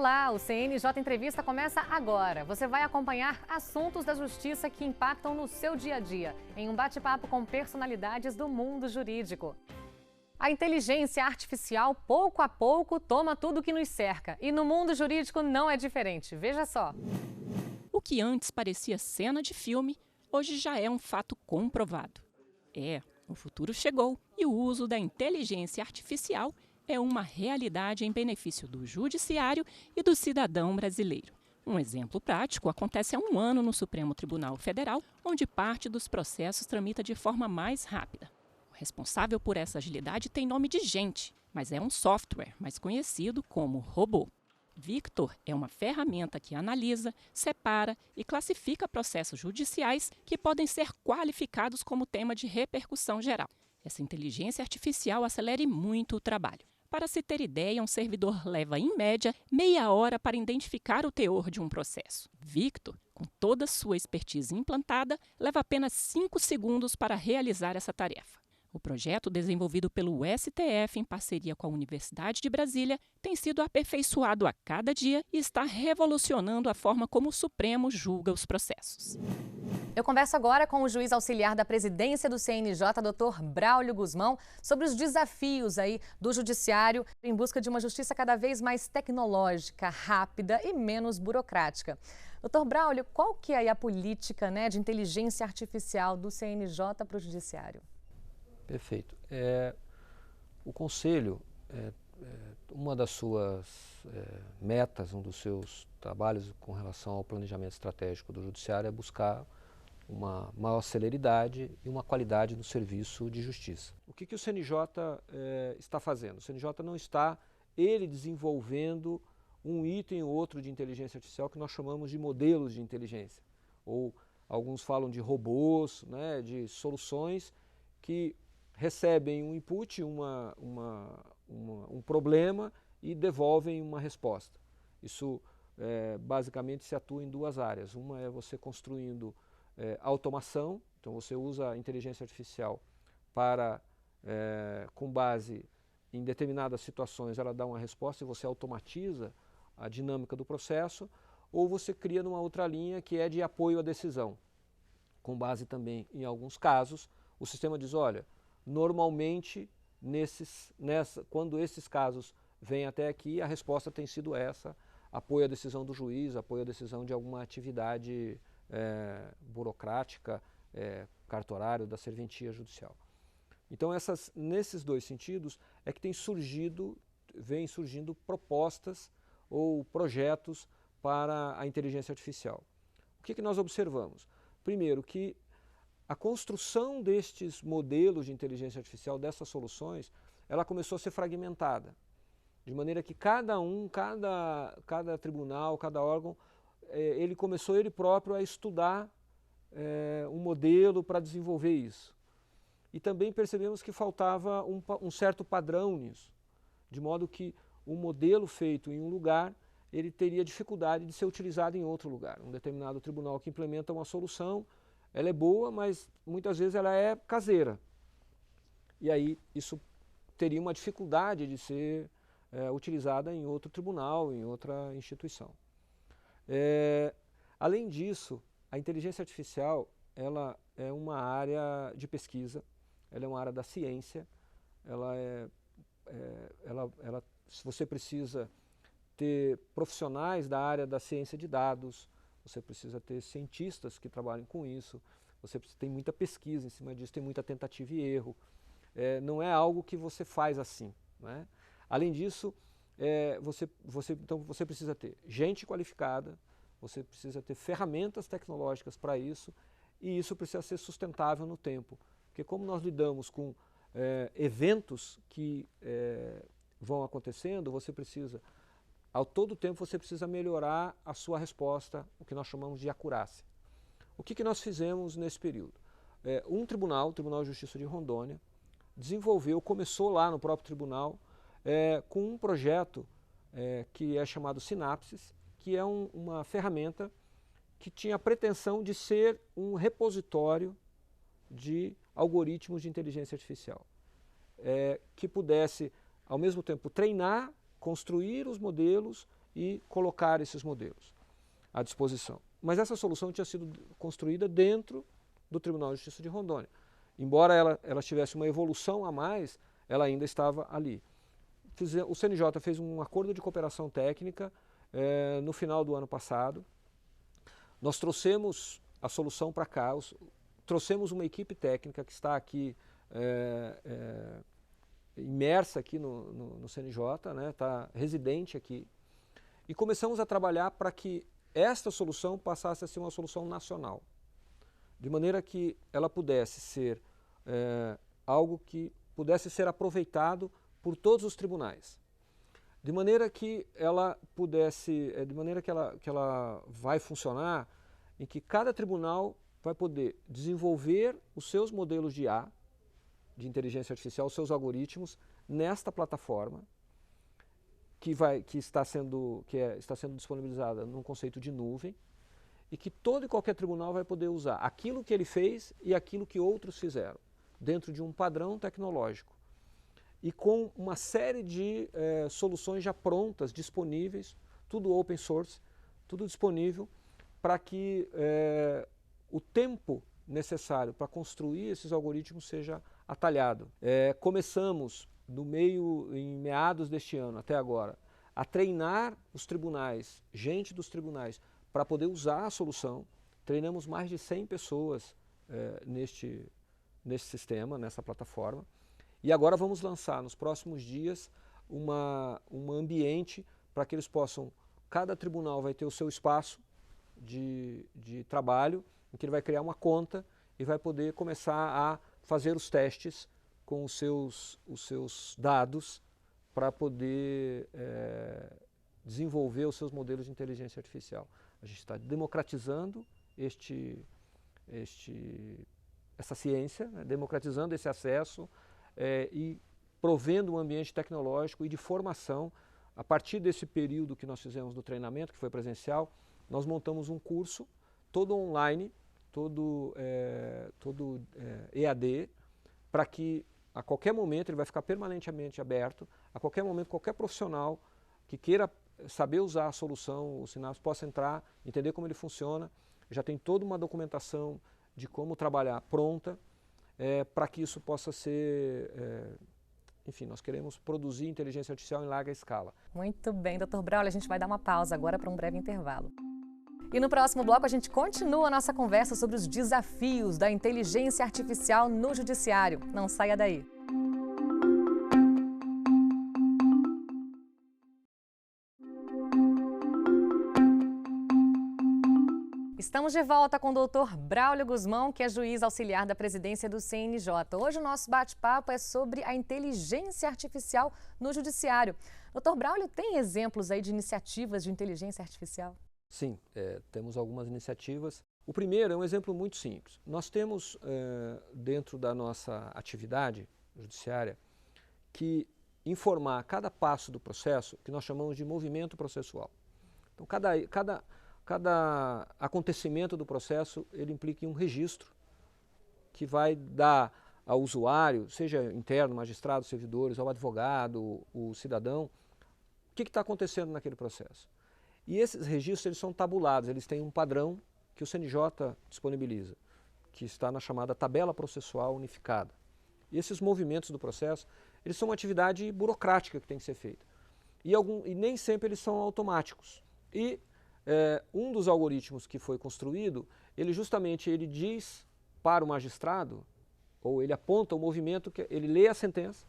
Olá, o CNJ Entrevista começa agora. Você vai acompanhar assuntos da justiça que impactam no seu dia a dia, em um bate-papo com personalidades do mundo jurídico. A inteligência artificial, pouco a pouco, toma tudo que nos cerca. E no mundo jurídico não é diferente. Veja só. O que antes parecia cena de filme, hoje já é um fato comprovado. O futuro chegou e o uso da inteligência artificial é uma realidade em benefício do judiciário e do cidadão brasileiro. Um exemplo prático acontece há um ano no Supremo Tribunal Federal, onde parte dos processos tramita de forma mais rápida. O responsável por essa agilidade tem nome de gente, mas é um software mais conhecido como robô. Victor é uma ferramenta que analisa, separa e classifica processos judiciais que podem ser qualificados como tema de repercussão geral. Essa inteligência artificial acelera muito o trabalho. Para se ter ideia, um servidor leva, em média, meia hora para identificar o teor de um processo. Victor, com toda a sua expertise implantada, leva apenas 5 segundos para realizar essa tarefa. O projeto, desenvolvido pelo STF em parceria com a Universidade de Brasília, tem sido aperfeiçoado a cada dia e está revolucionando a forma como o Supremo julga os processos. Eu converso agora com o juiz auxiliar da presidência do CNJ, Dr. Braulio Guzmão, sobre os desafios do judiciário em busca de uma justiça cada vez mais tecnológica, rápida e menos burocrática. Dr. Braulio, qual que é a política de inteligência artificial do CNJ para o judiciário? Perfeito. O Conselho, uma das suas metas, um dos seus trabalhos com relação ao planejamento estratégico do Judiciário é buscar uma maior celeridade e uma qualidade no serviço de justiça. O que o CNJ está fazendo? O CNJ não está, desenvolvendo um item ou outro de inteligência artificial que nós chamamos de modelos de inteligência. Ou alguns falam de robôs, de soluções que recebem um input, um problema e devolvem uma resposta. Isso basicamente se atua em duas áreas. Uma é você construindo automação, então você usa a inteligência artificial para, com base em determinadas situações, ela dá uma resposta e você automatiza a dinâmica do processo, ou você cria numa outra linha que é de apoio à decisão. Com base também, em alguns casos, o sistema diz, olha, normalmente, quando esses casos vêm até aqui, a resposta tem sido essa, apoio à decisão do juiz, apoio à decisão de alguma atividade burocrática, cartorário, da serventia judicial. Então, nesses dois sentidos, é que vêm surgindo propostas ou projetos para a inteligência artificial. O que nós observamos? Primeiro, que a construção destes modelos de inteligência artificial, dessas soluções, ela começou a ser fragmentada. De maneira que cada tribunal, cada órgão, ele começou ele próprio a estudar um modelo para desenvolver isso. E também percebemos que faltava um certo padrão nisso, de modo que um modelo feito em um lugar, ele teria dificuldade de ser utilizado em outro lugar. Um determinado tribunal que implementa uma solução, ela é boa, mas muitas vezes ela é caseira. E aí isso teria uma dificuldade de ser utilizada em outro tribunal, em outra instituição. Além disso, a inteligência artificial ela é uma área de pesquisa, ela é uma área da ciência, você precisa ter profissionais da área da ciência de dados, você precisa ter cientistas que trabalhem com isso, tem muita pesquisa em cima disso, tem muita tentativa e erro. Não é algo que você faz assim. Além disso, então você precisa ter gente qualificada, você precisa ter ferramentas tecnológicas para isso, e isso precisa ser sustentável no tempo. Porque como nós lidamos com eventos que vão acontecendo, ao todo tempo você precisa melhorar a sua resposta, o que nós chamamos de acurácia. O que nós fizemos nesse período? O Tribunal de Justiça de Rondônia, começou lá no próprio tribunal, com um projeto que é chamado Sinapsis, que é uma ferramenta que tinha a pretensão de ser um repositório de algoritmos de inteligência artificial, que pudesse, ao mesmo tempo, treinar, construir os modelos e colocar esses modelos à disposição. Mas essa solução tinha sido construída dentro do Tribunal de Justiça de Rondônia. Embora ela tivesse uma evolução a mais, ela ainda estava ali. O CNJ fez um acordo de cooperação técnica no final do ano passado. Nós trouxemos a solução para cá, trouxemos uma equipe técnica que está aqui imersa aqui no CNJ, né, está residente aqui, e começamos a trabalhar para que esta solução passasse a ser uma solução nacional, de maneira que ela pudesse ser algo que pudesse ser aproveitado por todos os tribunais, de maneira que ela pudesse, de maneira que ela vai funcionar em que cada tribunal vai poder desenvolver os seus modelos de IA, de inteligência artificial, os seus algoritmos, nesta plataforma, que está sendo disponibilizada num conceito de nuvem, e que todo e qualquer tribunal vai poder usar aquilo que ele fez e aquilo que outros fizeram, dentro de um padrão tecnológico, e com uma série de soluções já prontas, disponíveis, tudo open source, tudo disponível, para que o tempo necessário para construir esses algoritmos seja atalhado. Começamos em meados deste ano até agora, a treinar os tribunais, gente dos tribunais, para poder usar a solução. Treinamos mais de 100 pessoas nesse sistema, nessa plataforma. E agora vamos lançar nos próximos dias um ambiente para que eles possam, cada tribunal vai ter o seu espaço de trabalho, em que ele vai criar uma conta e vai poder começar a fazer os testes com os seus dados para poder desenvolver os seus modelos de inteligência artificial. A gente está democratizando essa ciência, né, democratizando esse acesso e provendo um ambiente tecnológico e de formação. A partir desse período que nós fizemos do treinamento, que foi presencial, nós montamos um curso todo online, todo EAD, para que a qualquer momento ele vai ficar permanentemente aberto, a qualquer momento qualquer profissional que queira saber usar a solução, o Synapse, possa entrar, entender como ele funciona. Já tem toda uma documentação de como trabalhar pronta, para que isso possa ser... enfim, nós queremos produzir inteligência artificial em larga escala. Muito bem, Dr. Braulio, a gente vai dar uma pausa agora para um breve intervalo. E no próximo bloco a gente continua a nossa conversa sobre os desafios da inteligência artificial no judiciário. Não saia daí. Estamos de volta com o Dr. Braulio Guzmão, que é juiz auxiliar da presidência do CNJ. Hoje o nosso bate-papo é sobre a inteligência artificial no judiciário. Dr. Braulio, tem exemplos aí de iniciativas de inteligência artificial? Sim, temos algumas iniciativas. O primeiro é um exemplo muito simples. Nós temos dentro da nossa atividade judiciária que informar cada passo do processo, que nós chamamos de movimento processual. Então, cada acontecimento do processo, ele implica em um registro que vai dar ao usuário, seja interno, magistrado, servidores, ao advogado, o cidadão, o que está acontecendo naquele processo. E esses registros eles são tabulados, eles têm um padrão que o CNJ disponibiliza, que está na chamada tabela processual unificada. E esses movimentos do processo, eles são uma atividade burocrática que tem que ser feita. E nem sempre eles são automáticos. E um dos algoritmos que foi construído, ele diz para o magistrado, ou ele aponta o movimento, ele lê a sentença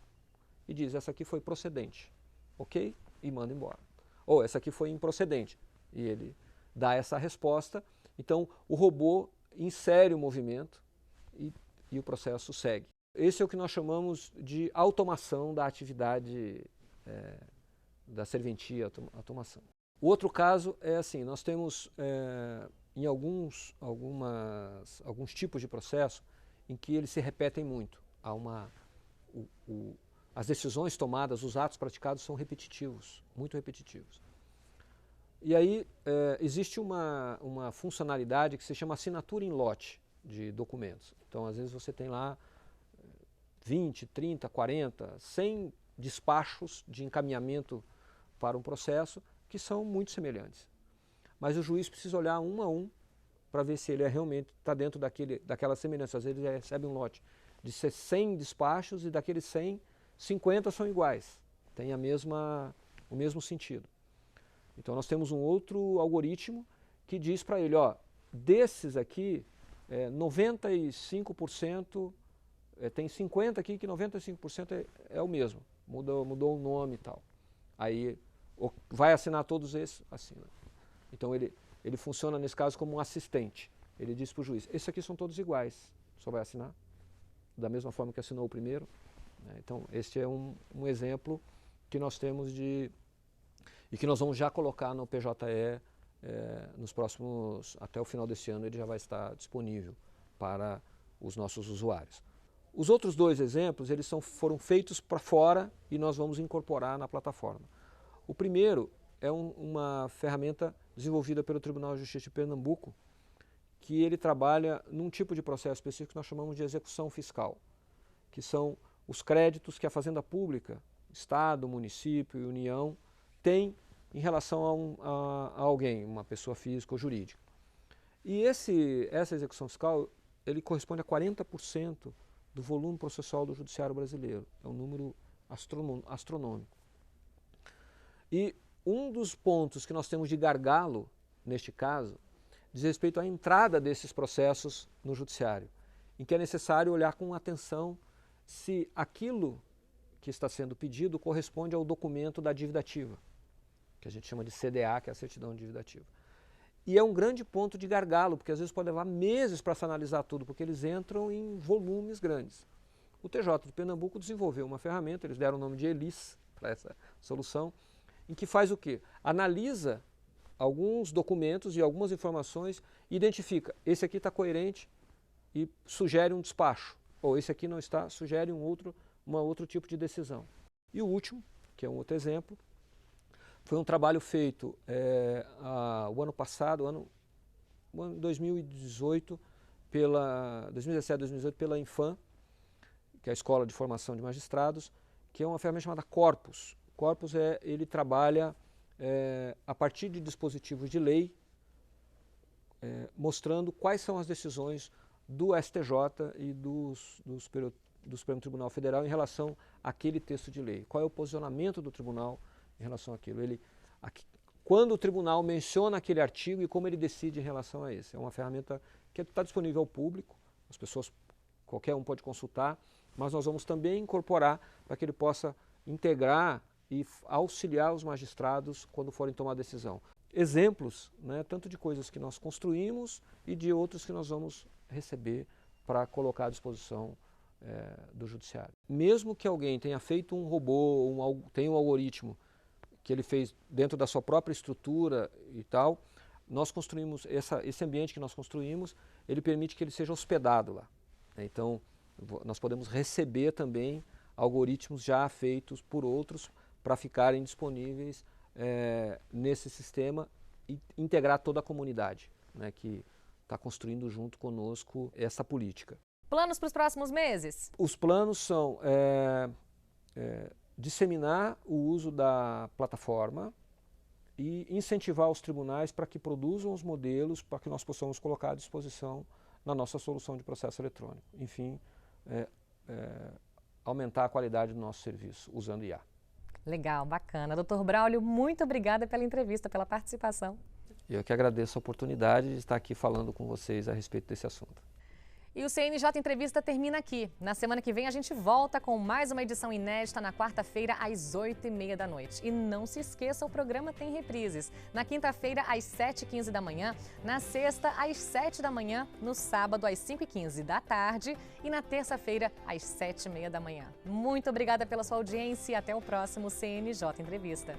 e diz, essa aqui foi procedente, ok? E manda embora. Ou essa aqui foi improcedente, e ele dá essa resposta. Então o robô insere o movimento e o processo segue. Esse é o que nós chamamos de automação da atividade da serventia, automação. O outro caso é assim, nós temos em alguns tipos de processo em que eles se repetem muito. As decisões tomadas, os atos praticados são repetitivos, muito repetitivos. E aí existe uma funcionalidade que se chama assinatura em lote de documentos. Então, às vezes você tem lá 20, 30, 40, 100 despachos de encaminhamento para um processo que são muito semelhantes. Mas o juiz precisa olhar um a um para ver se ele realmente está dentro daquela semelhança. Às vezes ele recebe um lote de 100 despachos e daqueles 100, 50 são iguais, tem o mesmo sentido. Então nós temos um outro algoritmo que diz para ele, ó, desses aqui, 95%, tem 50 aqui que 95% é o mesmo, mudou o nome e tal. Aí vai assinar todos esses? Assina. Então ele funciona nesse caso como um assistente. Ele diz para o juiz, esses aqui são todos iguais, só vai assinar da mesma forma que assinou o primeiro. Então este é um exemplo que nós temos e que nós vamos já colocar no PJE nos próximos, até o final desse ano ele já vai estar disponível para os nossos usuários. Os outros dois exemplos, eles foram feitos para fora e nós vamos incorporar na plataforma. O primeiro é uma ferramenta desenvolvida pelo Tribunal de Justiça de Pernambuco, que ele trabalha num tipo de processo específico que nós chamamos de execução fiscal, que são os créditos que a Fazenda Pública, Estado, município e União, tem em relação a alguém, uma pessoa física ou jurídica. E essa execução fiscal, ele corresponde a 40% do volume processual do judiciário brasileiro. É um número astronômico. E um dos pontos que nós temos de gargalo, neste caso, diz respeito à entrada desses processos no judiciário, em que é necessário olhar com atenção se aquilo que está sendo pedido corresponde ao documento da dívida ativa, que a gente chama de CDA, que é a certidão de dívida ativa. E é um grande ponto de gargalo, porque às vezes pode levar meses para se analisar tudo, porque eles entram em volumes grandes. O TJ de Pernambuco desenvolveu uma ferramenta, eles deram o nome de ELIS para essa solução, em que faz o quê? Analisa alguns documentos e algumas informações, identifica, esse aqui está coerente e sugere um despacho, ou esse aqui não está, sugere um outro tipo de decisão. E o último, que é um outro exemplo, foi um trabalho feito o ano passado, ano 2018, 2017, 2018, pela Infam, que é a Escola de Formação de Magistrados, que é uma ferramenta chamada Corpus. Corpus ele trabalha a partir de dispositivos de lei, mostrando quais são as decisões do STJ e do Supremo Tribunal Federal em relação àquele texto de lei. Qual é o posicionamento do tribunal em relação àquilo. Quando o tribunal menciona aquele artigo e como ele decide em relação a esse. É uma ferramenta que está disponível ao público, as pessoas, qualquer um pode consultar, mas nós vamos também incorporar para que ele possa integrar e auxiliar os magistrados quando forem tomar decisão. Exemplos, né, tanto de coisas que nós construímos e de outros que nós vamos receber para colocar à disposição do judiciário. Mesmo que alguém tenha feito um robô, tenha um algoritmo que ele fez dentro da sua própria estrutura e tal, nós construímos, esse ambiente que nós construímos, ele permite que ele seja hospedado lá. Então, nós podemos receber também algoritmos já feitos por outros para ficarem disponíveis nesse sistema e integrar toda a comunidade, né, que está construindo junto conosco essa política. Planos para os próximos meses? Os planos são disseminar o uso da plataforma e incentivar os tribunais para que produzam os modelos para que nós possamos colocar à disposição na nossa solução de processo eletrônico. Enfim, aumentar a qualidade do nosso serviço usando IA. Legal, bacana. Dr. Braulio, muito obrigada pela entrevista, pela participação. Eu que agradeço a oportunidade de estar aqui falando com vocês a respeito desse assunto. E o CNJ Entrevista termina aqui. Na semana que vem a gente volta com mais uma edição inédita na quarta-feira às 8h30 da noite. E não se esqueça, o programa tem reprises. Na quinta-feira às 7h15 da manhã, na sexta às 7 da manhã, no sábado às 5h15 da tarde e na terça-feira às 7h30 da manhã. Muito obrigada pela sua audiência e até o próximo CNJ Entrevista.